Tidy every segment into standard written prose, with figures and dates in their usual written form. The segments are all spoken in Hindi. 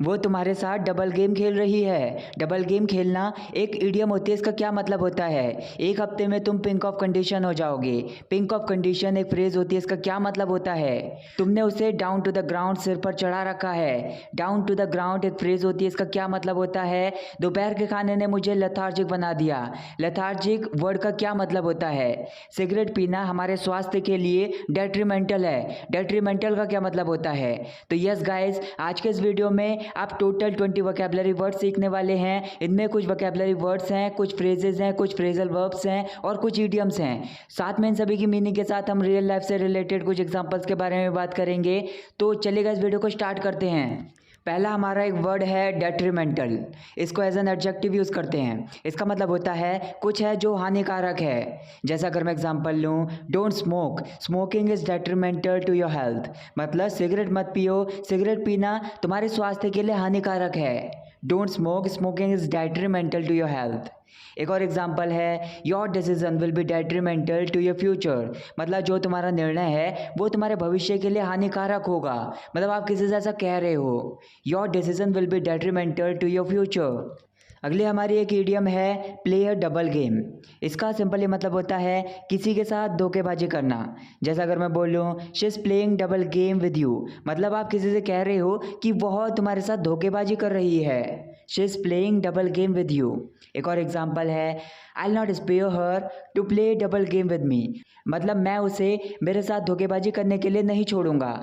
वो तुम्हारे साथ डबल गेम खेल रही है। डबल गेम खेलना एक इडियम होती है। इसका क्या मतलब होता है? एक हफ्ते में तुम पिंक ऑफ कंडीशन हो जाओगे। पिंक ऑफ कंडीशन एक फ्रेज होती है। इसका क्या मतलब होता है? तुमने उसे डाउन टू द ग्राउंड सिर पर चढ़ा रखा है। डाउन टू द ग्राउंड एक फ्रेज होती है। इसका क्या मतलब होता है? दोपहर के खाने ने मुझे लेथार्जिक बना दिया। लेथार्जिक वर्ड का क्या मतलब होता है? सिगरेट पीना हमारे स्वास्थ्य के लिए डेट्रीमेंटल है। डेट्रीमेंटल का क्या मतलब होता है? तो यस गाइस, आज के इस वीडियो में आप टोटल 20 वोकैबुलरी वर्ड्स सीखने वाले हैं। इनमें कुछ वोकैबुलरी वर्ड्स हैं, कुछ फ्रेजेस हैं, कुछ फ्रेजल वर्ब्स हैं और कुछ इडियम्स हैं। साथ में इन सभी की मीनिंग के साथ हम रियल लाइफ से रिलेटेड कुछ एग्जांपल्स के बारे में बात करेंगे। तो चलिएगा इस वीडियो को स्टार्ट करते हैं। पहला हमारा एक वर्ड है डेट्रीमेंटल। इसको एज एन एडजेक्टिव यूज़ करते हैं। इसका मतलब होता है कुछ है जो हानिकारक है। जैसा अगर मैं एग्जांपल लूँ, don't smoke, smoking is detrimental to your health. मतलब सिगरेट मत पियो, सिगरेट पीना तुम्हारे स्वास्थ्य के लिए हानिकारक है। Don't smoke, smoking is detrimental to your health. एक और एग्जाम्पल है, your decision will be detrimental to your future. मतलब जो तुम्हारा निर्णय है वो तुम्हारे भविष्य के लिए हानिकारक होगा। मतलब आप किसी से ऐसा कह रहे हो, your decision will be detrimental to your future. अगली हमारी एक इडियम है प्ले अ डबल गेम। इसका सिंपली मतलब होता है किसी के साथ धोखेबाजी करना। जैसा अगर मैं बोलूँ, she is playing double game with you. मतलब आप किसी से कह रहे हो कि वह तुम्हारे साथ धोखेबाजी कर रही है। She is playing double game with you. एक और एग्जाम्पल है, I will not spare her to play double game with me. मतलब मैं उसे मेरे साथ धोखेबाजी करने के लिए नहीं छोड़ूंगा।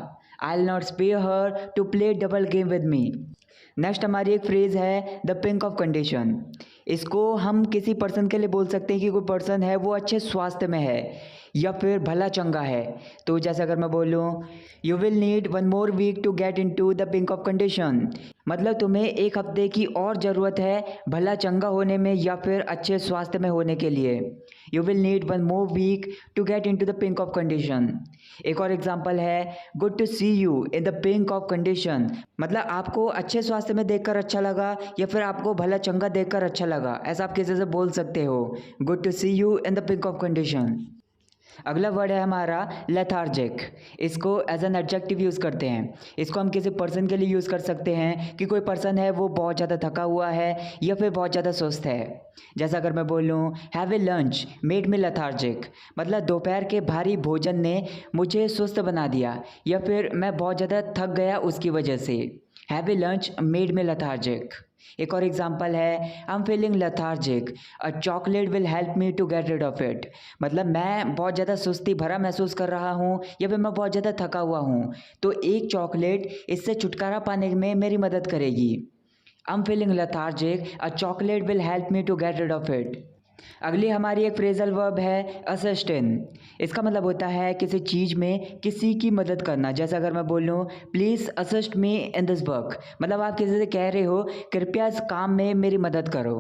I will not spare her to play double game with me. Next हमारी एक फ्रेज है द पिंक ऑफ कंडीशन। इसको हम किसी पर्सन के लिए बोल सकते हैं कि कोई पर्सन है वो अच्छे स्वास्थ्य में है या फिर भला चंगा है। तो जैसे अगर मैं बोलूँ, you will need 1 more week to get into the pink of condition. मतलब तुम्हें एक हफ्ते की और ज़रूरत है भला चंगा होने में या फिर अच्छे स्वास्थ्य में होने के लिए। You will need 1 more week to get into the pink of condition. एक और एग्जांपल है, good to see you in the pink of condition. मतलब आपको अच्छे स्वास्थ्य में देखकर अच्छा लगा या फिर आपको भला चंगा देखकर अच्छा लगा, ऐसा आप किसी से बोल सकते हो। Good to see you in the pink of condition. अगला वर्ड है हमारा लेथार्जिक। इसको एज एन एडजेक्टिव यूज़ करते हैं। इसको हम किसी पर्सन के लिए यूज़ कर सकते हैं कि कोई पर्सन है वो बहुत ज़्यादा थका हुआ है या फिर बहुत ज़्यादा सुस्त है। जैसा अगर मैं बोलूँ, have a lunch made me lethargic. मतलब दोपहर के भारी भोजन ने मुझे सुस्त बना दिया या फिर मैं बहुत ज़्यादा थक गया उसकी वजह से। Have a lunch made me lethargic. एक और एग्जांपल है, I am feeling lethargic, a chocolate will help me to get rid of it. मतलब मैं बहुत ज़्यादा सुस्ती भरा महसूस कर रहा हूँ या फिर मैं बहुत ज़्यादा थका हुआ हूँ, तो एक चॉकलेट इससे छुटकारा पाने में मेरी मदद करेगी। I am feeling lethargic, a chocolate will help me to get rid of it. अगली हमारी एक फ्रेजल वर्ब है असिस्ट इन। इसका मतलब होता है किसी चीज़ में किसी की मदद करना। जैसे अगर मैं बोलूँ, please assist me in this work. मतलब आप किसी से कह रहे हो कृपया इस काम में मेरी मदद करो।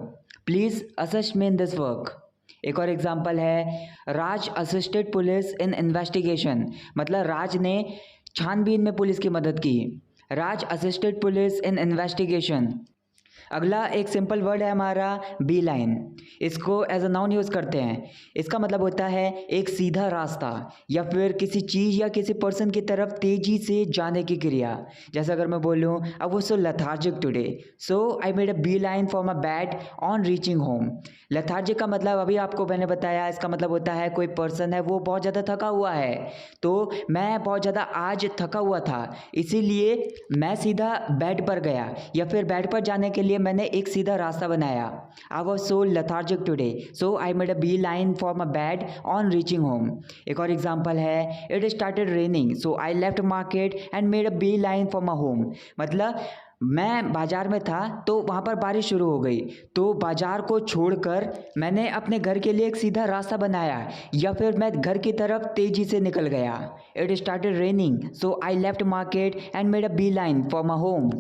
Please assist me in this work. एक और एग्जांपल है, राज असिस्टेड पुलिस इन इन्वेस्टिगेशन। मतलब राज ने छानबीन में पुलिस की मदद की। राज असिस्टेड पुलिस इन इन्वेस्टिगेशन। अगला एक सिंपल वर्ड है हमारा बी लाइन। इसको एज अ नाउन यूज़ करते हैं। इसका मतलब होता है एक सीधा रास्ता या फिर किसी चीज़ या किसी पर्सन की तरफ तेज़ी से जाने की क्रिया। जैसे अगर मैं बोलूँ, I was so lethargic today so I made a beeline for my bed on reaching home. Lethargic का मतलब अभी आपको मैंने बताया, इसका मतलब होता है कोई पर्सन है वो बहुत ज़्यादा थका हुआ है। तो मैं बहुत ज़्यादा आज थका हुआ था, इसीलिए मैं सीधा बेड पर गया या फिर बेड पर जाने के लिए मैंने एक सीधा रास्ता बनाया। I was so lethargic today so I made a beeline for my bed on reaching home. एक और एग्जाम्पल है, it started raining so I left market and made a beeline for my home. मतलब मैं बाजार में था तो वहाँ पर बारिश शुरू हो गई, तो बाजार को छोड़कर मैंने अपने घर के लिए एक सीधा रास्ता बनाया या फिर मैं घर की तरफ तेजी से निकल गया। It started raining so I left market and made a beeline for my home.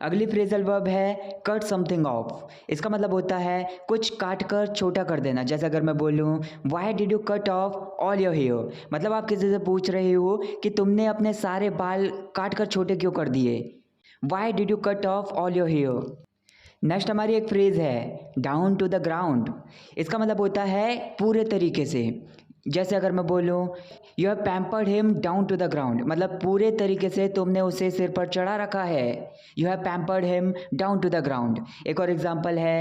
अगली फ्रेजल वर्ब है कट समथिंग ऑफ। इसका मतलब होता है कुछ काट कर छोटा कर देना। जैसे अगर मैं बोलूँ, why did you cut off all your hair. मतलब आप किसी से पूछ रहे हो कि तुमने अपने सारे बाल काट कर छोटे क्यों कर दिए। Why did you cut off all your hair. Next हमारी एक फ्रेज है डाउन टू द ग्राउंड। इसका मतलब होता है पूरे तरीके से जैसे अगर मैं बोलूँ you have pampered him down to the ground, मतलब पूरे तरीके से तुमने उसे सिर पर चढ़ा रखा है। You have pampered him down to the ground. एक और एग्जांपल है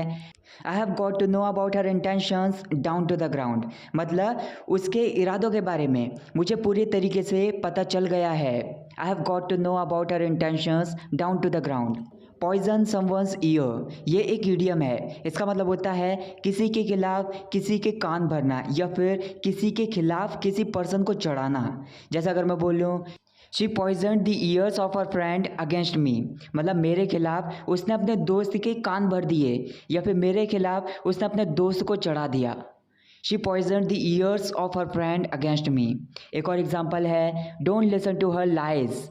I have got to know about her intentions down to the ground, मतलब उसके इरादों के बारे में मुझे पूरी तरीके से पता चल गया है। I have got to know about her intentions down to the ground. Poison someone's ear, ये एक इडियम है। इसका मतलब होता है किसी के खिलाफ किसी के कान भरना या फिर किसी के खिलाफ किसी पर्सन को चढ़ाना। जैसे अगर मैं बोलूँ she poison the ears of her friend against me, मतलब मेरे खिलाफ उसने अपने दोस्त के कान भर दिए या फिर मेरे खिलाफ उसने अपने दोस्त को चढ़ा दिया। She poison the ears of her friend against me. एक और एग्जाम्पल है don't listen to her lies,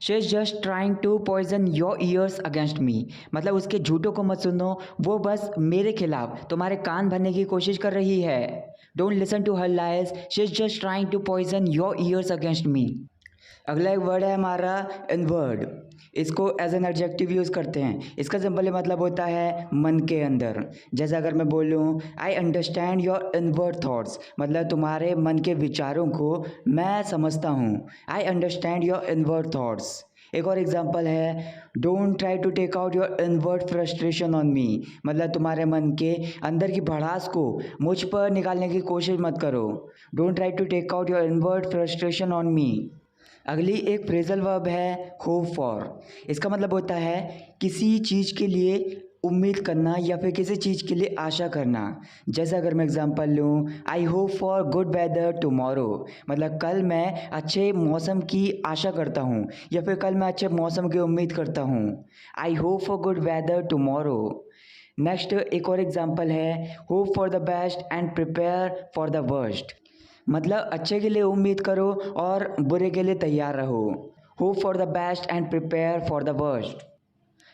she is just trying to poison your ears against me, मतलब उसके झूठों को मत सुनो, वो बस मेरे खिलाफ तुम्हारे कान भरने की कोशिश कर रही है। Don't listen to her lies, she is just trying to poison your ears against me. अगला एक वर्ड है हमारा इनवर्ड। इसको एज एन एडजेक्टिव यूज़ करते हैं। इसका सिंपली मतलब होता है मन के अंदर। जैसे अगर मैं बोलूँ I understand your inward thoughts, मतलब तुम्हारे मन के विचारों को मैं समझता हूँ। I understand your inward thoughts. एक और एग्जांपल है don't try to take out your inward frustration on me, मतलब तुम्हारे मन के अंदर की भड़ास को मुझ पर निकालने की कोशिश मत करो। Don't try to take out your inward frustration on me. अगली एक फ्रेजल वर्ब है होप फॉर। इसका मतलब होता है किसी चीज़ के लिए उम्मीद करना या फिर किसी चीज़ के लिए आशा करना। जैसे अगर मैं एग्जांपल लूँ I hope for good weather tomorrow, मतलब कल मैं अच्छे मौसम की आशा करता हूँ या फिर कल मैं अच्छे मौसम की उम्मीद करता हूँ। I hope for good weather tomorrow. Next एक और एग्जांपल है hope for the best and prepare for the worst, मतलब अच्छे के लिए उम्मीद करो और बुरे के लिए तैयार रहो। Hope for the best and prepare for the worst.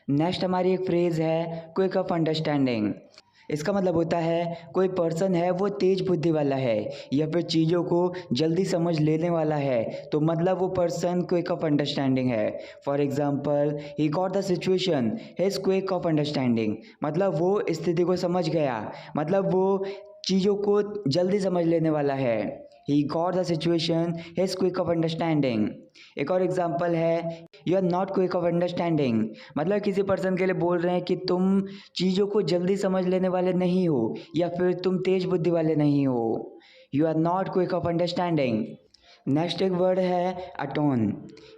Next हमारी एक फ्रेज़ है क्विक ऑफ अंडरस्टैंडिंग। इसका मतलब होता है कोई पर्सन है वो तेज बुद्धि वाला है या फिर चीज़ों को जल्दी समझ लेने वाला है, तो मतलब वो पर्सन क्विक ऑफ अंडरस्टैंडिंग है। For example he got the situation his quick of understanding, मतलब वो स्थिति को समझ गया, मतलब वो चीज़ों को जल्दी समझ लेने वाला है। He got the situation his quick of understanding. एक और एग्जांपल है you are not quick of understanding, मतलब किसी पर्सन के लिए बोल रहे हैं कि तुम चीज़ों को जल्दी समझ लेने वाले नहीं हो या फिर तुम तेज बुद्धि वाले नहीं हो। You are not quick of understanding. Next एक वर्ड है अटोन।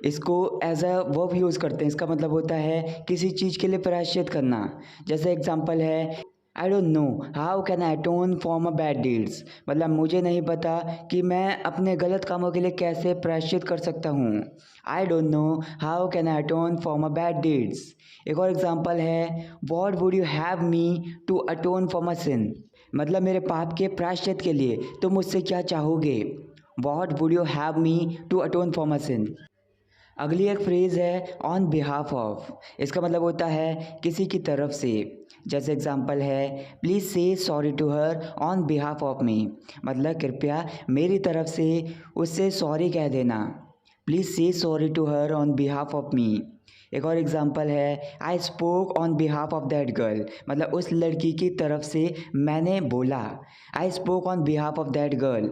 इसको एज अ वर्ब यूज़ करते हैं। इसका मतलब होता है किसी चीज़ के लिए प्रायश्चित करना। जैसे एग्जांपल है आई don't know how can I atone for my bad deeds, मतलब मुझे नहीं पता कि मैं अपने गलत कामों के लिए कैसे प्रायश्चित कर सकता हूँ। I don't know how can I atone for my bad deeds. एक और एग्जांपल है what would you have me to atone for my sin, मतलब मेरे पाप के प्रायश्चित के लिए तुम मुझसे क्या चाहोगे। What would you have me to atone for my sin. अगली एक फ्रेज़ है ऑन बिहाफ ऑफ। इसका मतलब होता है किसी की तरफ से। जैसे एग्जांपल है please say sorry to her on behalf of me, मतलब कृपया मेरी तरफ से उससे सॉरी कह देना। Please say sorry to her on behalf of me. एक और एग्जांपल है I spoke on behalf of that girl, मतलब उस लड़की की तरफ से मैंने बोला। I spoke on behalf of that girl.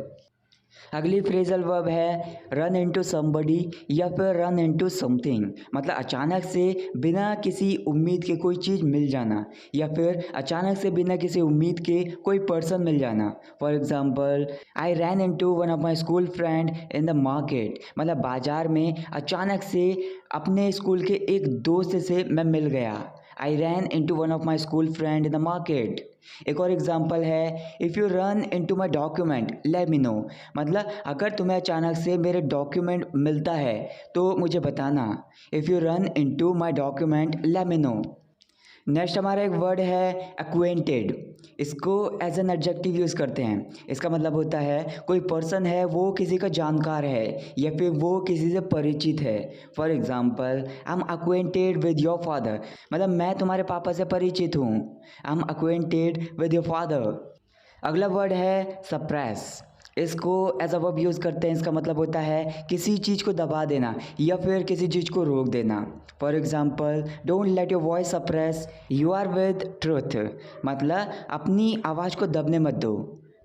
अगली फ्रेजल वर्ब है रन इनटू समबडी या फिर रन इनटू समथिंग, मतलब अचानक से बिना किसी उम्मीद के कोई चीज़ मिल जाना या फिर अचानक से बिना किसी उम्मीद के कोई पर्सन मिल जाना। For example I ran into one of my school friend in the market, मतलब बाज़ार में अचानक से अपने स्कूल के एक दोस्त से मैं मिल गया। I ran into one of my school friend in the market. एक और एग्जांपल है if you run into my document let me know, मतलब अगर तुम्हें अचानक से मेरे डॉक्यूमेंट मिलता है तो मुझे बताना। If you run into my document let me no. Next हमारा एक वर्ड है एक्वेंटेड। इसको एज एन एडजेक्टिव यूज़ करते हैं। इसका मतलब होता है कोई पर्सन है वो किसी का जानकार है या फिर वो किसी से परिचित है। For example I M acquainted with your father, मतलब मैं तुम्हारे पापा से परिचित हूँ। I am acquainted with your father. अगला वर्ड है सप्रेस। इसको एज अ वर्ब यूज़ करते हैं। इसका मतलब होता है किसी चीज़ को दबा देना या फिर किसी चीज़ को रोक देना। For example don't let your voice suppress you are with truth, मतलब अपनी आवाज़ को दबने मत दो,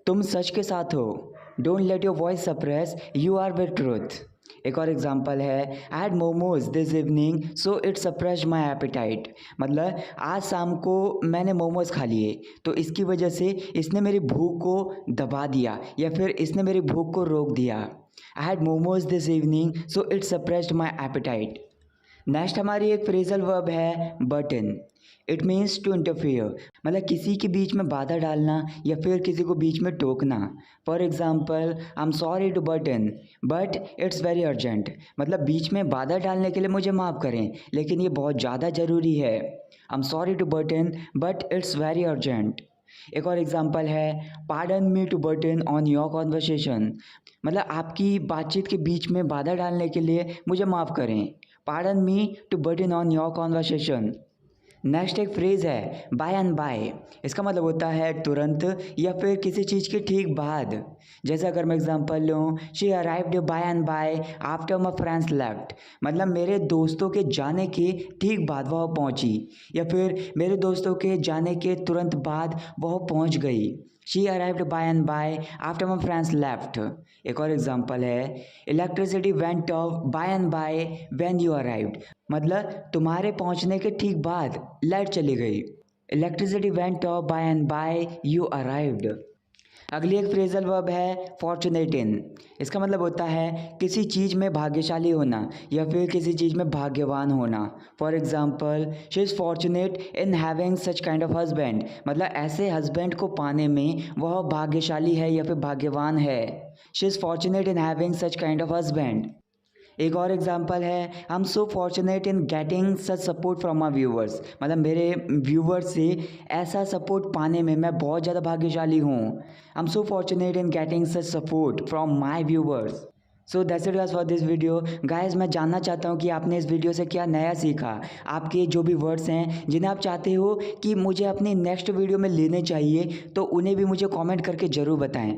तुम सच के साथ हो। Don't let your voice suppress, you are with truth. एक और एग्जांपल है, I had momos this evening so it suppressed my appetite. मतलब आज शाम को मैंने मोमोज खा लिए तो इसकी वजह से इसने मेरी भूख को दबा दिया या फिर इसने मेरी भूख को रोक दिया। I had momos this evening so it suppressed my appetite. Next हमारी एक फ्रेजल वर्ब है butt in. It means to interfere, मतलब किसी के बीच में बाधा डालना या फिर किसी को बीच में टोकना। For example, I am sorry to butt in but it's very urgent, मतलब बीच में बाधा डालने के लिए मुझे माफ़ करें लेकिन ये बहुत ज़्यादा ज़रूरी है। I am sorry to butt in but it's very urgent. एक और एग्जांपल है, pardon me to butt in on your conversation, मतलब आपकी बातचीत के बीच में बाधा डालने के लिए मुझे माफ़ करें। Pardon me to butt in on your conversation. Next एक फ्रेज़ है बाय एंड बाय। इसका मतलब होता है तुरंत या फिर किसी चीज़ के ठीक बाद। जैसे अगर मैं एग्जांपल लूँ, she arrived by and by after my friends left, मतलब मेरे दोस्तों के जाने के ठीक बाद वह पहुँची या फिर मेरे दोस्तों के जाने के तुरंत बाद वह पहुँच गई। She arrived by and by after my friends left. एक और एग्जांपल है, electricity went off by and by when you arrived, मतलब तुम्हारे पहुंचने के ठीक बाद लाइट चली गई। Electricity went off by and by you arrived. अगली एक फ्रेजल वर्ब है फॉर्चुनेट इन। इसका मतलब होता है किसी चीज़ में भाग्यशाली होना या फिर किसी चीज़ में भाग्यवान होना। For example, she is fortunate in having such kind of husband, मतलब ऐसे हस्बैंड को पाने में वह भाग्यशाली है या फिर भाग्यवान है। She is fortunate in having such kind of husband. एक और एग्जांपल है, I am so fortunate in getting such support from my viewers, मतलब मेरे व्यूवर्स से ऐसा सपोर्ट पाने में मैं बहुत ज़्यादा भाग्यशाली हूँ। I am so fortunate in getting such support from my viewers. So that's it guys for this video. Guys मैं जानना चाहता हूँ कि आपने इस वीडियो से क्या नया सीखा। आपके जो भी वर्ड्स हैं जिन्हें आप चाहते हो कि मुझे अपनी नेक्स्ट वीडियो में लेने चाहिए तो उन्हें भी मुझे कमेंट करके ज़रूर बताएं।